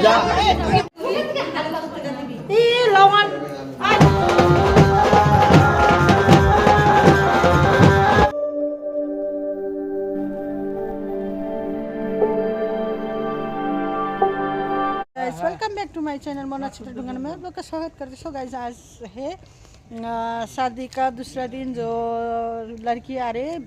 Welcome back to my channel मोना छोटा डूंगर में आप लोग का स्वागत करते सो गाइस। आज है शादी का दूसरा दिन। जो लड़की आ रही है,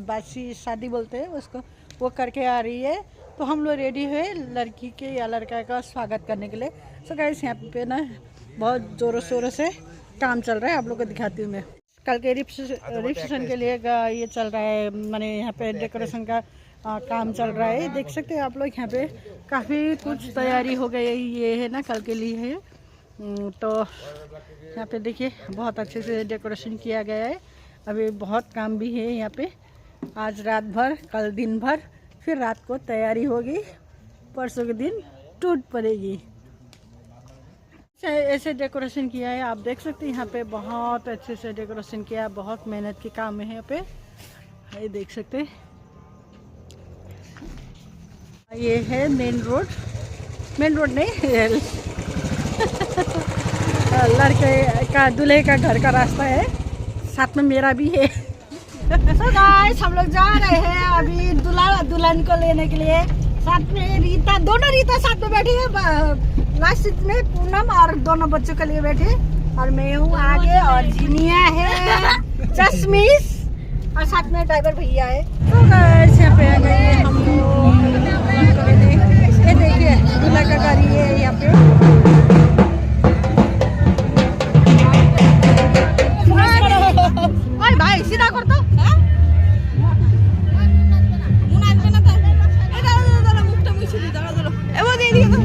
बासी शादी बोलते हैं उसको, वो करके आ रही है। तो हम लोग रेडी हुए लड़की के या लड़का का स्वागत करने के लिए। सो गाइस यहाँ पे ना बहुत ज़ोरों शोरों से काम चल रहा है, आप लोग को दिखाती हूँ मैं। कल के रिसेप्शन के लिए ये चल रहा है, मैंने यहाँ पे डेकोरेशन का काम चल रहा है। देख सकते हैं आप लोग यहाँ पे काफ़ी कुछ तैयारी हो गई। ये है ना कल के लिए है। तो यहाँ पे देखिए बहुत अच्छे से डेकोरेशन किया गया है। अभी बहुत काम भी है यहाँ पे। आज रात भर, कल दिन भर, फिर रात को तैयारी होगी, परसों के दिन टूट पड़ेगी। ऐसे डेकोरेशन किया है, आप देख सकते हैं यहाँ पे बहुत अच्छे से डेकोरेशन किया है। बहुत मेहनत के काम है यहाँ पे, ये देख सकते हैं। ये है मेन रोड नहीं लड़के का दूल्हे का घर का रास्ता है, साथ में मेरा भी है। So guys, हम लोग जा रहे हैं अभी दुल्हन को लेने के लिए। साथ में रीता, दोनों रीता साथ में बैठी है लास्ट सीट में, पूनम और दोनों बच्चों के लिए बैठी, और मैं हूँ आगे, और जिनिया है, चश्मिश, और साथ में ड्राइवर भैया है। तो गाइस यहाँ पे आ गए हम लोग। ये देखिए दूल्हा का गाड़ी है यहाँ पे। भाई सीधा कर दो। वो दे दिया तो।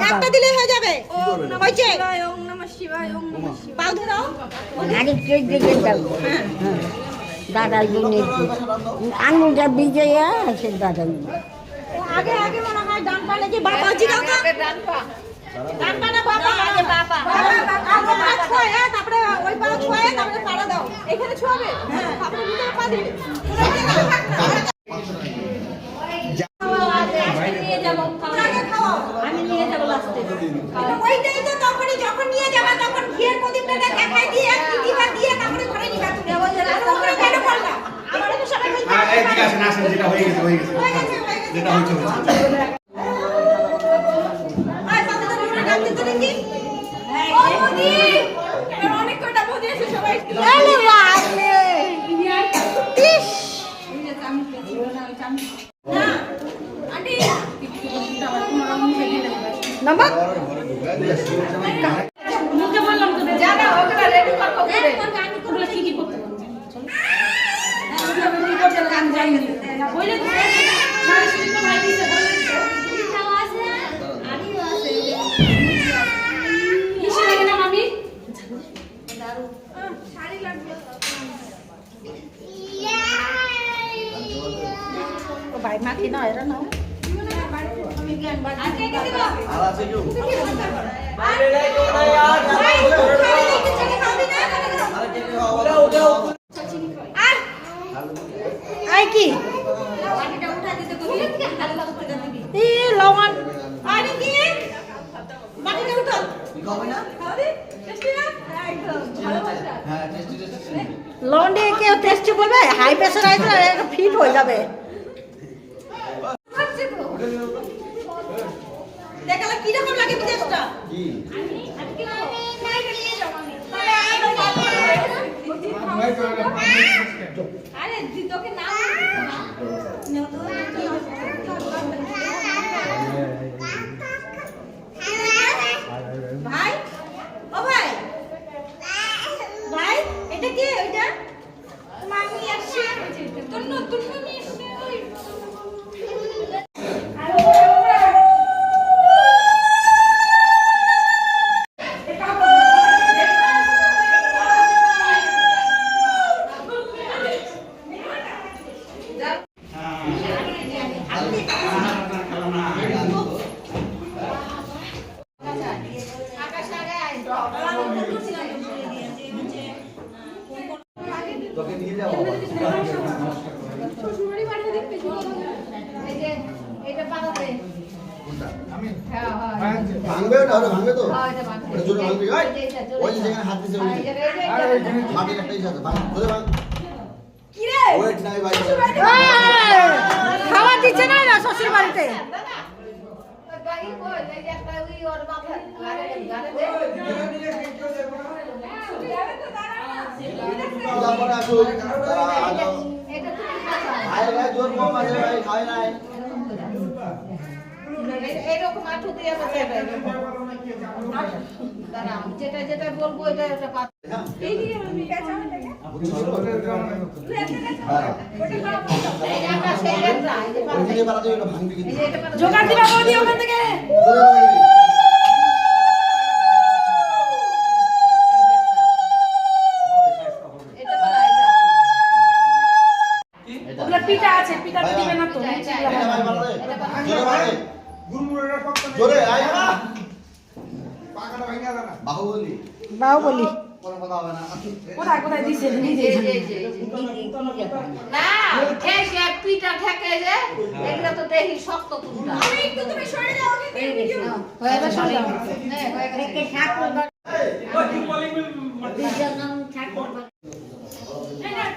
একটা দিলে হয়ে যাবে। দাদাই আঙুলটা বিজয়া আছে দাদাই আগে আগে মনে হয় ডান পা নাকি বাবা জি কাকা ডান পা না বাবা আগে বাবা আগে পা ছোঁয়া তারপরে ওই পা ছোঁয়া তারপরে পাড়া দাও এখানে ছোঁয়াবে তারপরে ভিতরে পা দিবে আমি নিয়ে যাব লাস্টে ওইটাই তো তখনই যখন নিয়ে যাবে তখন ঘিয়ের প্রদীপটা দেখাই দিয়ে একটু দিবা দিয়ে তারপরে ঘরে নিবা তুমি ওপরে কেন করলা আমারে তো সবাই বলছে এই দিকে আসেন আসেন যেটা হয়ে গেছে যেটা হয়েছে আর সাথে তো আমরা গান দিতে নাকি ও মোদি অনেক কটা মোদি আছে সবাই আরে বাপ রে ইস না আন্টি নাম্বার মুখে বললাম তো জানা ওটা রেডি কর করে আমি করলে কি কি করতে পারবো আমি করতে গান জানি না বলে তো সারি সারি তো ভাই দিছে বলে তুমি খাও আছে আমিও আছে কিসে লাগে না মামি দারু শাড়ি লাগবে ও ভাই মাটি না এরা না আজকে কে দিব আর আছে কেউ আরে রে কেউ না यार ভাই খালি দেখে চলে খাবি না আরে কে কে উঠাও আর আই কি পানিটা উঠা দিতে কবি হালকা করতে দিবি ই লবণ আরে কি পানিটা উঠাও খাবে না খাবে টেস্টি না একদম ভালোবাসা হ্যাঁ টেস্টি লবণ দিয়ে কেউ টেস্টি বলবে হাই প্রেসার আছে ফিট হয়ে যাবে দেখালে কি রকম লাগে বিদেশটা কি আমি কি খাবো নিয়ে যাও আমি আরে তোকে না ভাই ও ভাই ভাই এটা কি ওইটা মামি আসছে তোর নতুন মামি আসছে ওই তোকে নিয়ে যাও শ্বশুরবাড়ি পাঠিয়ে দিবি এই যে এটা পাঠাতে কোনটা আমি হ্যাঁ হ্যাঁ ভাঙবে ওটা ভাঙবে তো হ্যাঁ এটা ভাঙবে ওটা জোরে ভাঙবে ওই যেখানে হাত দিছে ওই আরে ওইখানে মাটি কাটাই যাচ্ছে ভাঙ ধরে ভাঙ কি রে ওয়েট নাই ভাই খাওয়া দিচ্ছে না না শ্বশুর বাড়িতে গাড়ি কই এই যে একটা ওই ওর মাথা গাড়ি দে পূজা করে আসো এটা তুমি খাও ভাই ভাই জোর কম আছে ভাই খায় নাই এইরকম আঠু দিয়ে বসাবে দাঁড়াও যেটা যেটা বলবো এটা এটা পাত এই দিকে আমি পেছন থেকে এই একটা সেই একটা এই যে ওইখানে বাড়াতে ওটা ভাঙবে কিন্তু জোগাড় দিবা বৌদি ওখান থেকে এটা বাড়াই দাও ওগুলা পিঠা আছে পিঠা দিবে না তো এটা ভাই বাড়াতে জোরে বাড়াতে গুরমুড়েটা শক্ত জোরে আয় না পাকাটা ভাঙা না বাহুবলী বাহুবলী কোনো কথা হবে না কোথায় কোথায় দিছে নিজে না এই যে পিঠা ঠেকে যে এগুলা তো দেখি শক্ত কুটা আমি একটু তুমি সরে যাও হয়ে গেছে হয়ে গেছে হ্যাঁ হয়ে গেছে ঠাকুর ঠাকুর না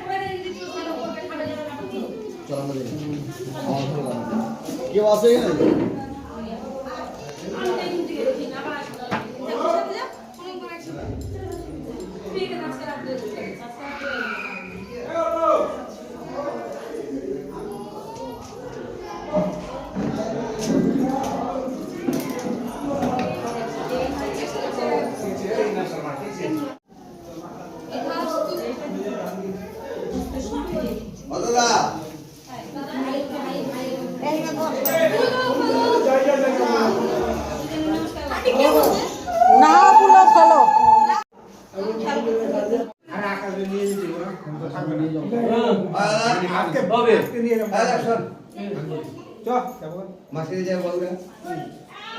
পুরো দিদি চলে করবে ঠান্ডা জন্য না চল আমরা যাই কেউ আছে এখানে বললা না পুলো চলো মাসির যা বলবে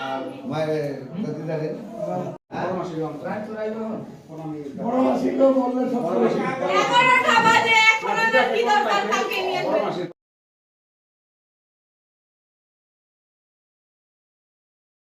আর মায়ের প্রতিদারে বড় মাসিকেও বললে সব